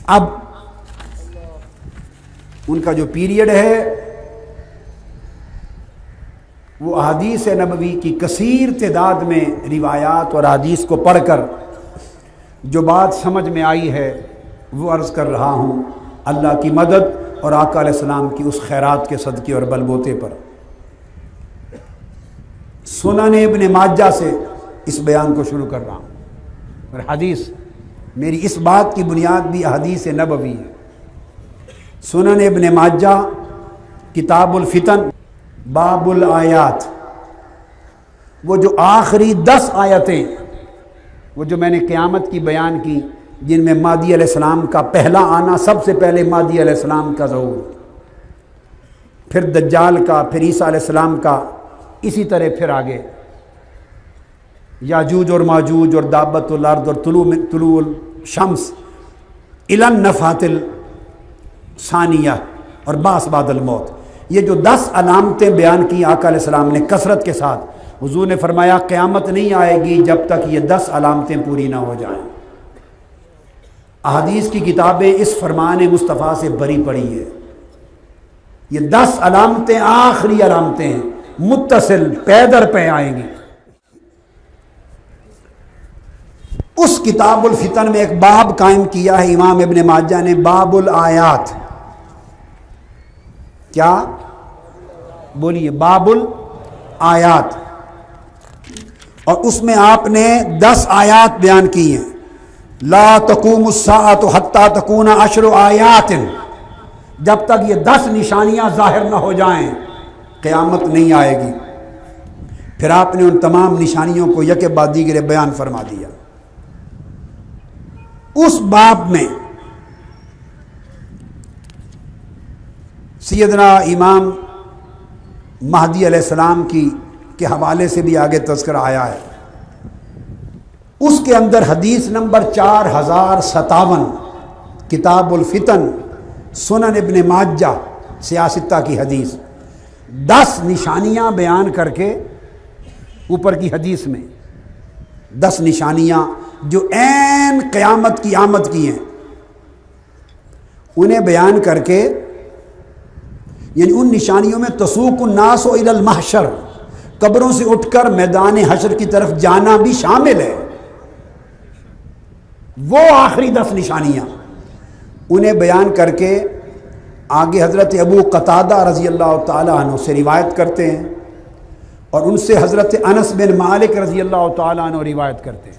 اب ان کا جو پیریڈ ہے وہ احادیث نبوی کی کثیر تعداد میں روایات اور احادیث کو پڑھ کر جو بات سمجھ میں آئی ہے وہ عرض کر رہا ہوں، اللہ کی مدد اور آقا علیہ السلام کی اس خیرات کے صدقے اور بلبوتے پر۔ سنن ابن ماجہ سے اس بیان کو شروع کر رہا ہوں، اور حدیث میری اس بات کی بنیاد بھی حدیث نبوی ہے۔ سنن ابن ماجہ کتاب الفتن باب الآیات، وہ جو آخری 10 آیتیں وہ جو میں نے قیامت کی بیان کی، جن میں مہدی علیہ السلام کا پہلا آنا، سب سے پہلے مہدی علیہ السلام کا ظہور، پھر دجال کا، پھر عیسیٰ علیہ السلام کا، اسی طرح پھر آگے یاجوج اور ماجوج اور دابت الارض اور طلوع الشمس الی النفخۃ الثانیہ اور بعث بعد الموت۔ یہ جو 10 علامتیں بیان کی آقا علیہ السلام نے کثرت کے ساتھ، حضور نے فرمایا قیامت نہیں آئے گی جب تک یہ 10 علامتیں پوری نہ ہو جائیں۔ احادیث کی کتابیں اس فرمان مصطفیٰ سے بری پڑی ہے۔ یہ 10 علامتیں آخری علامتیں ہیں، متصل پے در پے آئیں گی۔ اس کتاب الفتن میں ایک باب قائم کیا ہے امام ابن ماجہ نے، باب الآیات۔ کیا بولیے؟ باب الآیات، اور اس میں آپ نے 10 آیات بیان کی ہیں۔ لا تقوم الساعۃ حتی تکون 10 آیات، جب تک یہ 10 نشانیاں ظاہر نہ ہو جائیں قیامت نہیں آئے گی۔ پھر آپ نے ان تمام نشانیوں کو یک بعد دیگر بیان فرما دیا۔ اس باب میں سیدنا امام مہدی علیہ السلام کے حوالے سے بھی آگے تذکرہ آیا ہے۔ اس کے اندر حدیث نمبر 4057 کتاب الفتن سنن ابن ماجہ سیاستہ کی حدیث، 10 نشانیاں بیان کر کے اوپر کی حدیث میں 10 نشانیاں جو عین قیامت کی آمد کی ہیں، انہیں بیان کر کے، یعنی ان نشانیوں میں تسوق الناس الی المحشر، قبروں سے اٹھ کر میدان حشر کی طرف جانا بھی شامل ہے۔ وہ آخری 10 نشانیاں انہیں بیان کر کے آگے حضرت ابو قتادہ رضی اللہ تعالیٰ عنہ سے روایت کرتے ہیں، اور ان سے حضرت انس بن مالک رضی اللہ تعالیٰ عنہ روایت کرتے ہیں۔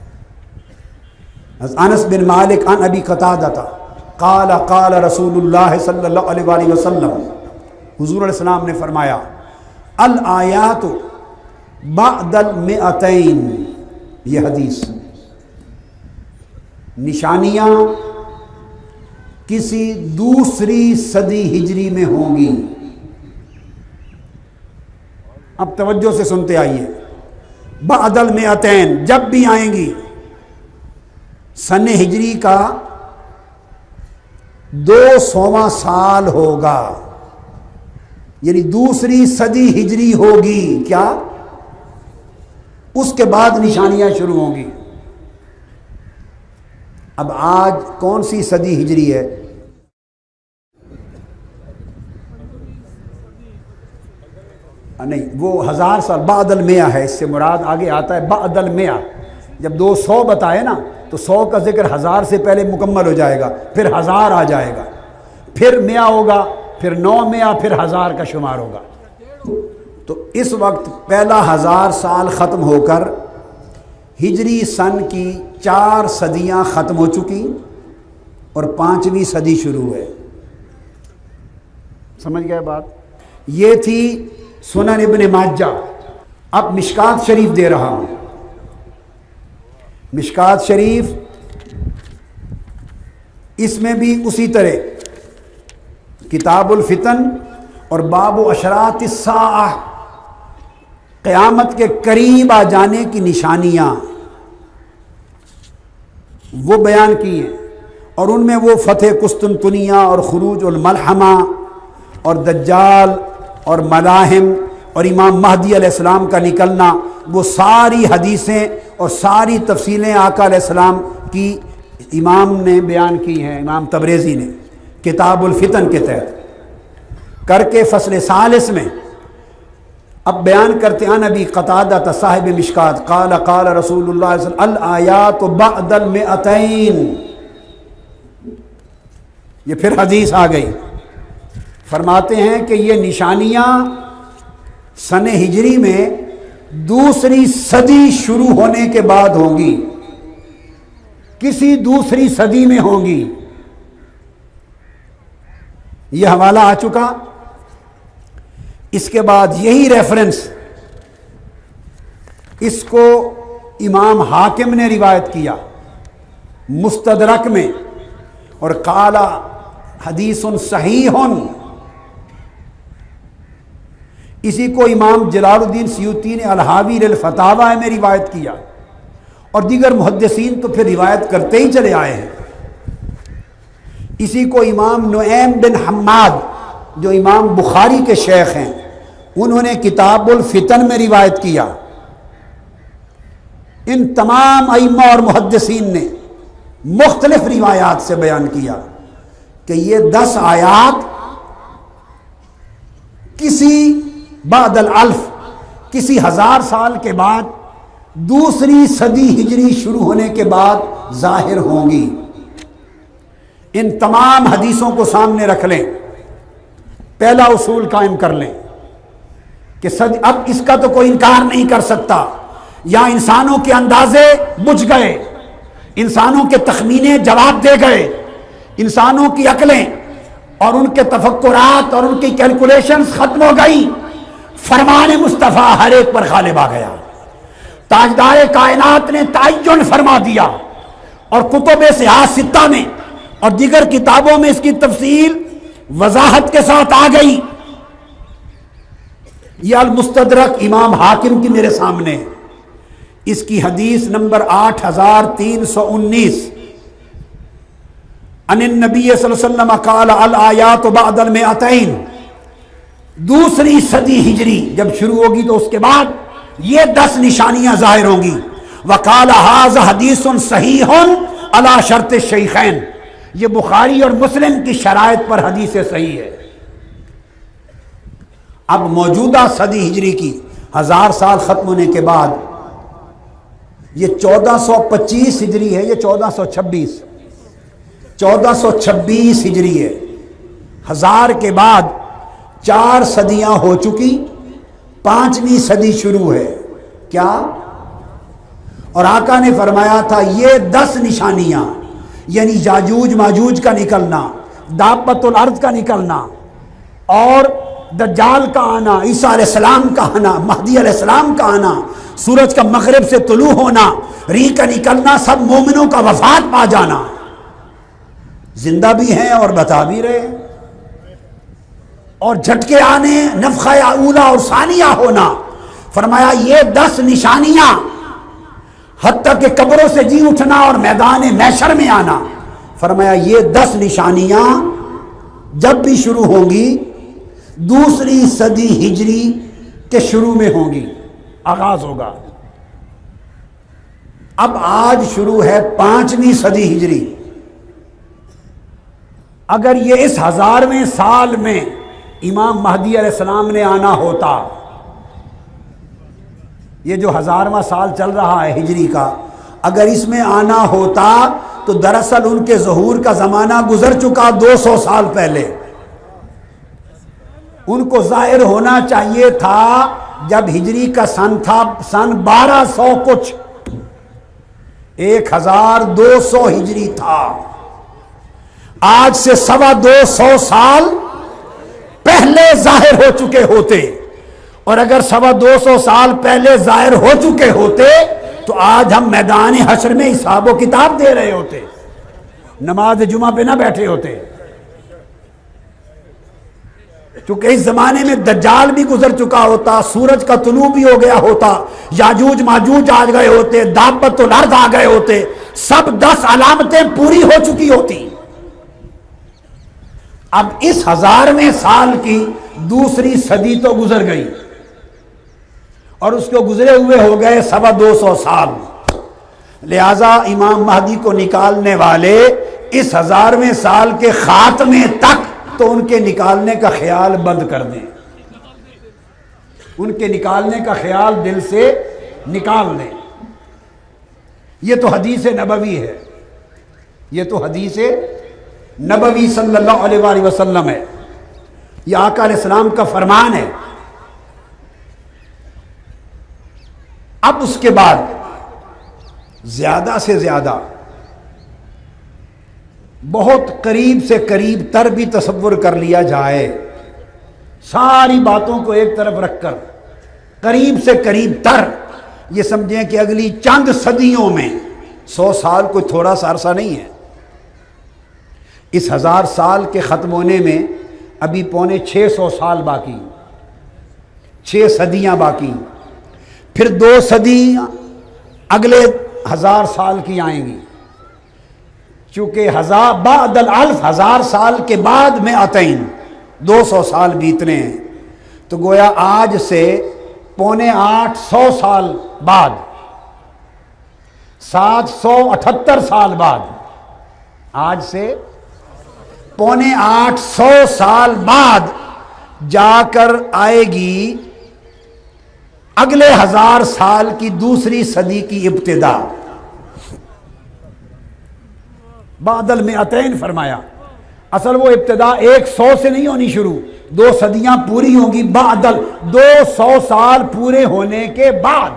انس بن مالک عن ابی قتادہ قال قال رسول اللہ صلی اللہ علیہ وآلہ وسلم، حضور علیہ السلام نے فرمایا، الآیات بعد المئتین، یہ حدیث، نشانیاں کسی دوسری صدی ہجری میں ہوں گی۔ اب توجہ سے سنتے آئیے، بعد المئتین، جب بھی آئیں گی، سن ہجری کا 200واں سال ہوگا، یعنی دوسری صدی ہجری ہوگی۔ کیا؟ اس کے بعد نشانیاں شروع ہوں گی۔ اب آج کون سی صدی ہجری ہے؟ نہیں، وہ 1000 سال بعد المئہ ہے، اس سے مراد آگے آتا ہے بعد المئہ۔ جب 200 بتائے نا تو 100 کا ذکر 1000 سے پہلے مکمل ہو جائے گا، پھر 1000 آ جائے گا، پھر 100 ہوگا، پھر 900، پھر 1000 کا شمار ہوگا۔ تو اس وقت پہلا 1000 سال ختم ہو کر ہجری سن کی 4 صدیاں ختم ہو چکی اور 5ویں صدی شروع ہے۔ سمجھ گئے بات؟ یہ تھی سنن ابن ماجہ۔ اب مشکات شریف دے رہا ہوں۔ مشکات شریف، اس میں بھی اسی طرح کتاب الفتن اور باب اشراط الساعہ، قیامت کے قریب آ جانے کی نشانیاں وہ بیان کی ہیں، اور ان میں وہ فتح قسطنطنیہ اور خروج الملحمہ اور دجال اور ملاحم اور امام مہدی علیہ السلام کا نکلنا، وہ ساری حدیثیں اور ساری تفصیلیں آقا علیہ السلام کی امام نے بیان کی ہیں، امام تبریزی نے کتاب الفتن کے تحت کر کے فصل ثالث میں اب بیان کرتے ہیں نبی قتادہ صاحب مشکات قال قال رسول اللہ صلی اللہ علیہ وسلم الآیات بعد المئتین، یہ پھر حدیث آ گئی، فرماتے ہیں کہ یہ نشانیاں سن ہجری میں دوسری صدی شروع ہونے کے بعد ہوں گی، کسی دوسری صدی میں ہوں گی۔ یہ حوالہ آ چکا۔ اس کے بعد یہی ریفرنس اس کو امام حاکم نے روایت کیا مستدرک میں، اور قال حدیث صحیح، اسی کو امام جلال الدین سیوطی نے الحاوی للفتاوی میں روایت کیا، اور دیگر محدثین تو پھر روایت کرتے ہی چلے آئے ہیں۔ اسی کو امام نعیم بن حماد جو امام بخاری کے شیخ ہیں، انہوں نے کتاب الفتن میں روایت کیا۔ ان تمام ائمہ اور محدثین نے مختلف روایات سے بیان کیا کہ یہ 10 آیات کسی بعد الالف، کسی 1000 سال کے بعد دوسری صدی ہجری شروع ہونے کے بعد ظاہر ہوں گی۔ ان تمام حدیثوں کو سامنے رکھ لیں، پہلا اصول قائم کر لیں کہ اب اس کا تو کوئی انکار نہیں کر سکتا، یا انسانوں کے اندازے بجھ گئے، انسانوں کے تخمینے جواب دے گئے، انسانوں کی عقلیں اور ان کے تفکرات اور ان کی کیلکولیشنز ختم ہو گئی، فرمان مصطفیٰ ہر ایک پر غالب آ گیا، تاجدار کائنات نے تعین فرما دیا، اور کتب سیاست ستہ میں اور دیگر کتابوں میں اس کی تفصیل وضاحت کے ساتھ آ گئی۔ یہ المستدرک امام حاکم کی میرے سامنے، اس کی حدیث نمبر 8319 ان النبی صلی اللہ علیہ وسلم قال الآیات بعد المئتین، دوسری صدی ہجری جب شروع ہوگی تو اس کے بعد یہ 10 نشانیاں ظاہر ہوں گی۔ وقال ھذا حدیث صحیح علی شرط الشیخین، یہ بخاری اور مسلم کی شرائط پر حدیث صحیح ہے۔ اب موجودہ صدی ہجری کی 1000 سال ختم ہونے کے بعد یہ 1425 ہجری ہے، یہ 1426 ہجری ہے۔ 1000 کے بعد 4 صدیاں ہو چکی، 5ویں صدی شروع ہے۔ کیا؟ اور آقا نے فرمایا تھا یہ 10 نشانیاں، یعنی یاجوج ماجوج کا نکلنا، دابت الارض کا نکلنا، اور دجال کا آنا، عیسیٰ علیہ السلام کا آنا، مہدی علیہ السلام کا آنا، سورج کا مغرب سے طلوع ہونا، ریح کا نکلنا، سب مومنوں کا وفات پا جانا، زندہ بھی ہیں اور بتا بھی رہے ہیں، اور جھٹکے آنے، نفخہ اولا اور ثانیہ ہونا۔ فرمایا یہ 10 نشانیاں، حتیٰ کہ قبروں سے جی اٹھنا اور میدان محشر میں آنا، فرمایا یہ 10 نشانیاں جب بھی شروع ہوں گی دوسری صدی ہجری کے شروع میں ہوں گی، آغاز ہوگا۔ اب آج شروع ہے 5ویں صدی ہجری۔ اگر یہ اس 1000ویں سال میں امام مہدی علیہ السلام نے آنا ہوتا، یہ جو 1000واں سال چل رہا ہے ہجری کا، اگر اس میں آنا ہوتا تو دراصل ان کے ظہور کا زمانہ گزر چکا 200 سال پہلے۔ ان کو ظاہر ہونا چاہیے تھا جب ہجری کا سن تھا سن 1200 کچھ، 1200 ہجری تھا، آج سے 225 سال پہلے ظاہر ہو چکے ہوتے، اور اگر 225 سال پہلے ظاہر ہو چکے ہوتے تو آج ہم میدان حشر میں حساب و کتاب دے رہے ہوتے، نماز جمعہ پہ نہ بیٹھے ہوتے۔ چونکہ اس زمانے میں دجال بھی گزر چکا ہوتا، سورج کا طلوع بھی ہو گیا ہوتا، یاجوج ماجوج آ گئے ہوتے، دابت الارض آ گئے ہوتے، سب 10 علامتیں پوری ہو چکی ہوتی۔ اب اس 1000ویں سال کی دوسری صدی تو گزر گئی، اور اس کو گزرے ہوئے ہو گئے 225 سال۔ لہذا امام مہدی کو نکالنے والے اس 1000ویں سال کے خاتمے تک تو ان کے نکالنے کا خیال بند کر دیں، ان کے نکالنے کا خیال دل سے نکال دیں۔ یہ تو حدیث نبوی ہے، یہ تو حدیث نبوی صلی اللہ علیہ وآلہ وسلم ہے، یہ آقا علیہ السلام کا فرمان ہے۔ اب اس کے بعد زیادہ سے زیادہ بہت قریب سے قریب تر بھی تصور کر لیا جائے، ساری باتوں کو ایک طرف رکھ کر قریب سے قریب تر یہ سمجھیں کہ اگلی چند صدیوں میں 100 سال کوئی تھوڑا سا عرصہ نہیں ہے، اس 1000 سال کے ختم ہونے میں ابھی پونے 600 سال باقی، 6 صدیاں باقی، پھر 2 صدیاں اگلے 1000 سال کی آئیں گی، چونکہ بعد الالف 1000 سال کے بعد میں آتئین 200 سال بیتنے ہیں، تو گویا آج سے پونے 800 سال بعد، 778 سال بعد، آج سے پونے 800 سال بعد جا کر آئے گی اگلے 1000 سال کی دوسری صدی کی ابتدا۔ بعد المئتین فرمایا، اصل وہ ابتدا 100 سے نہیں ہونی شروع، 2 صدیاں پوری ہوں گی بعد 200 سال پورے ہونے کے بعد،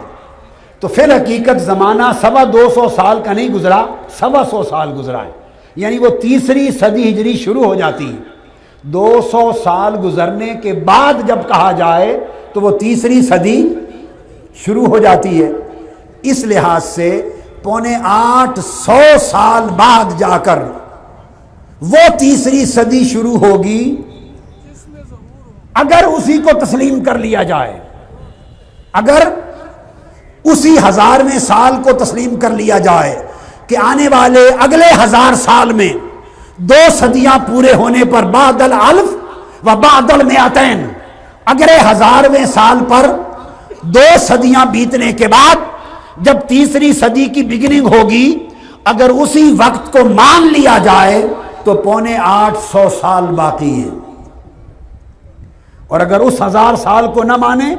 تو فی الحقیقت زمانہ 225 سال کا نہیں گزرا، 125 سال گزرا ہے، یعنی وہ تیسری صدی ہجری شروع ہو جاتی ہے۔ 200 سال گزرنے کے بعد جب کہا جائے تو وہ تیسری صدی شروع ہو جاتی ہے، اس لحاظ سے پونے 800 سال بعد جا کر وہ تیسری صدی شروع ہوگی، اگر اسی کو تسلیم کر لیا جائے، اگر اسی 1000ویں سال کو تسلیم کر لیا جائے کہ آنے والے اگلے 1000 سال میں 2 صدیاں پورے ہونے پر بعد الالف و بعد المئتین، اگلے 1000ویں سال پر 2 صدیاں بیتنے کے بعد جب تیسری صدی کی بگننگ ہوگی، اگر اسی وقت کو مان لیا جائے تو پونے 800 سال باقی ہیں، اور اگر اس 1000 سال کو نہ مانے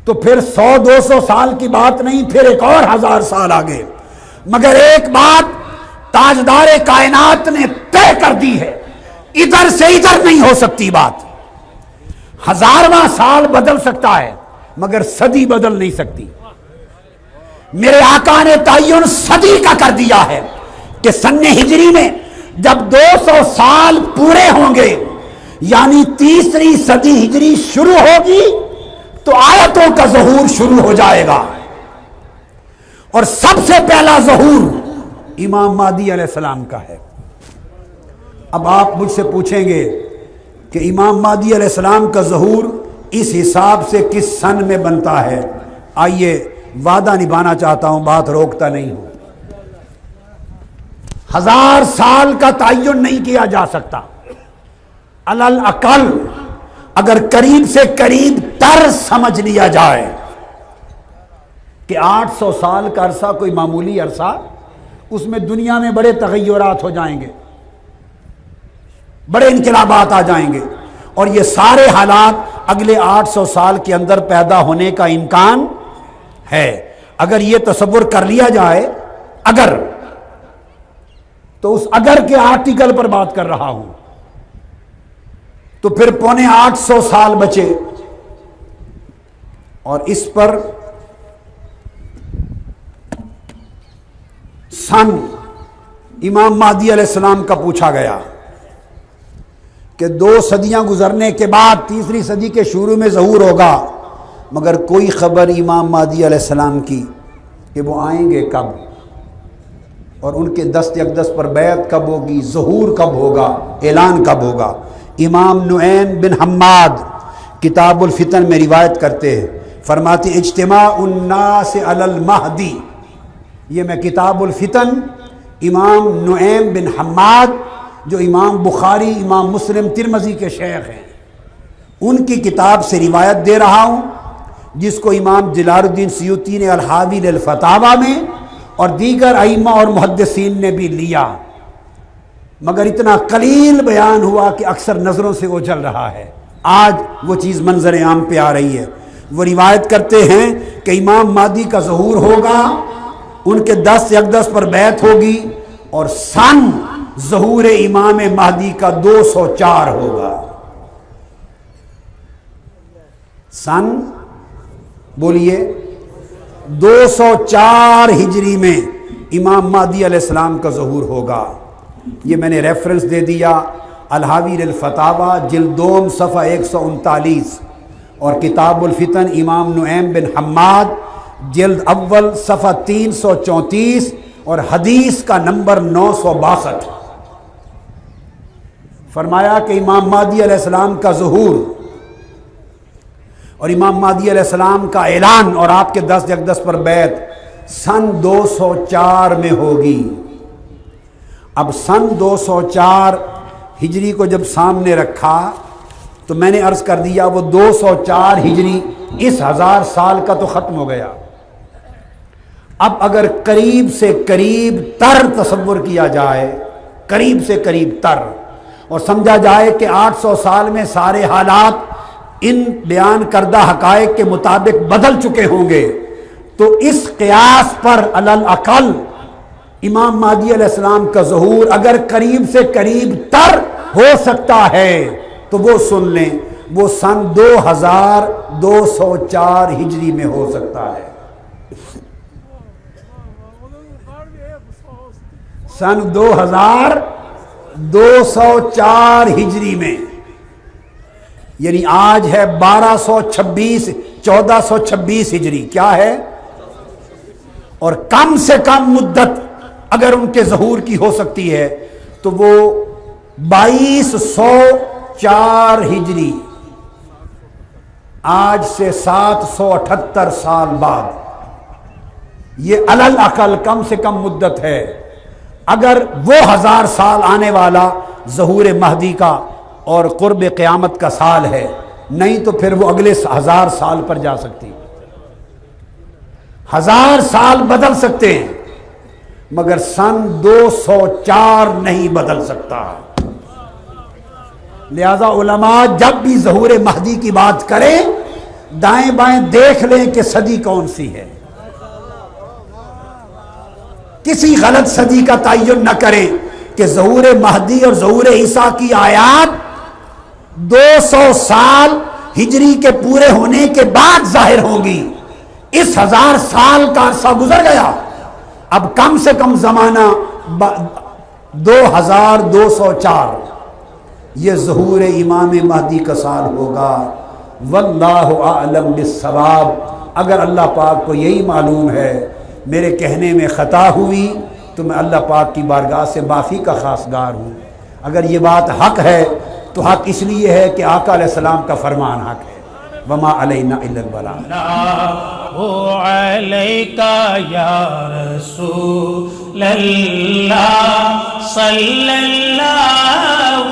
تو پھر 100-200 سال کی بات نہیں، پھر ایک اور 1000 سال آگے۔ مگر ایک بات تاجدار کائنات نے طے کر دی ہے، ادھر سے ادھر نہیں ہو سکتی بات۔ 1000واں سال بدل سکتا ہے مگر صدی بدل نہیں سکتی۔ میرے آقا نے تعین صدی کا کر دیا ہے کہ سن ہجری میں جب 200 سال پورے ہوں گے، یعنی تیسری صدی ہجری شروع ہوگی تو آیتوں کا ظہور شروع ہو جائے گا، اور سب سے پہلا ظہور امام مہدی علیہ السلام کا ہے۔ اب آپ مجھ سے پوچھیں گے کہ امام مہدی علیہ السلام کا ظہور اس حساب سے کس سن میں بنتا ہے؟ آئیے وعدہ نبھانا چاہتا ہوں، بات روکتا نہیں ہوں۔ 1000 سال کا تعین نہیں کیا جا سکتا، علل اقل اگر قریب سے قریب تر سمجھ لیا جائے کہ 800 سال کا عرصہ کوئی معمولی عرصہ، اس میں دنیا میں بڑے تغیرات ہو جائیں گے، بڑے انقلابات آ جائیں گے، اور یہ سارے حالات اگلے 800 سال کے اندر پیدا ہونے کا امکان ہے۔ اگر یہ تصور کر لیا جائے، اگر، تو اس اگر کے آرٹیکل پر بات کر رہا ہوں، تو پھر پونے 800 سال بچے، اور اس پر سن امام مہدی علیہ السلام کا پوچھا گیا کہ 2 صدیاں گزرنے کے بعد تیسری صدی کے شروع میں ظہور ہوگا، مگر کوئی خبر امام مہدی علیہ السلام کی کہ وہ آئیں گے کب، اور ان کے دست اقدس پر بیعت کب ہوگی، ظہور کب ہوگا، اعلان کب ہوگا۔ امام نعیم بن حماد کتاب الفتن میں روایت کرتے ہیں، فرماتے اجتماع الناس علی المہدی، یہ میں کتاب الفتن امام نعیم بن حماد جو امام بخاری، امام مسلم، ترمذی کے شیخ ہیں، ان کی کتاب سے روایت دے رہا ہوں، جس کو امام جلال الدین سیوطی نے الحاوی للفتاوی میں اور دیگر ائمہ اور محدثین نے بھی لیا، مگر اتنا قلیل بیان ہوا کہ اکثر نظروں سے اوجھل رہا ہے۔ آج وہ چیز منظر عام پہ آ رہی ہے۔ وہ روایت کرتے ہیں کہ امام مہدی کا ظہور ہوگا، ان کے دست اقدس پر بیعت ہوگی، اور سن ظہور امام مہدی کا 204 ہوگا۔ سن بولیے 204 ہجری میں امام مہدی علیہ السلام کا ظہور ہوگا۔ یہ میں نے ریفرنس دے دیا، الحاوی للفتاوی جلد دوم صفحہ 139، اور کتاب الفتن امام نعیم بن حماد جلد اول صفحہ 334، اور حدیث کا نمبر 962۔ فرمایا کہ امام مہدی علیہ السلام کا ظہور اور امام مہدی علیہ السلام کا اعلان اور آپ کے دست اقدس پر بیعت سن 204 میں ہوگی۔ اب سن 204 ہجری کو جب سامنے رکھا تو میں نے عرض کر دیا وہ 204 ہجری اس 1000 سال کا تو ختم ہو گیا۔ اب اگر قریب سے قریب تر تصور کیا جائے، قریب سے قریب تر، اور سمجھا جائے کہ 800 سال میں سارے حالات ان بیان کردہ حقائق کے مطابق بدل چکے ہوں گے، تو اس قیاس پر علی الاقل امام مہدی علیہ السلام کا ظہور اگر قریب سے قریب تر ہو سکتا ہے تو وہ سن لیں، وہ سن 2204 ہجری میں ہو سکتا ہے۔ سن 2204 ہجری میں، یعنی آج ہے 1426 ہجری، کیا ہے؟ اور کم سے کم مدت اگر ان کے ظہور کی ہو سکتی ہے تو وہ 2204 ہجری، آج سے 778 سال بعد، یہ علی الاقل کم سے کم مدت ہے۔ اگر وہ 1000 سال آنے والا ظہور مہدی کا اور قرب قیامت کا سال ہے، نہیں تو پھر وہ اگلے 1000 سال پر جا سکتی۔ 1000 سال بدل سکتے ہیں مگر سن 204 نہیں بدل سکتا۔ لہذا علماء جب بھی ظہور مہدی کی بات کریں دائیں بائیں دیکھ لیں کہ صدی کون سی ہے، کسی غلط صدی کا تعین نہ کریں کہ ظہور مہدی اور ظہور عیسیٰ کی آیات 200 سال ہجری کے پورے ہونے کے بعد ظاہر ہوں گی۔ اس 1000 سال کا عرصہ گزر گیا، اب کم سے کم زمانہ 2204 یہ ظہور امام مہدی کا سال ہوگا۔ واللہ اعلم بالصواب۔ اگر اللہ پاک کو یہی معلوم ہے میرے کہنے میں خطا ہوئی تو میں اللہ پاک کی بارگاہ سے معافی کا خواستگار ہوں۔ اگر یہ بات حق ہے تو حق اس لیے ہے کہ آقا علیہ السلام کا فرمان حق ہے۔ وما علینا الا البلاغ۔ علیکا یا رسول اللہ صلی اللہ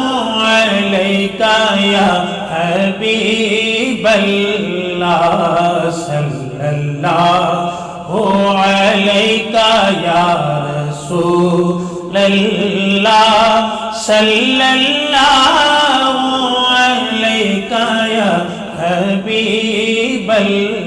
علیکا یا حبیب اللہ صلی اللہ علیکا یا رسول اللہ صلی اللہ علیکا یا حبیب اللہ۔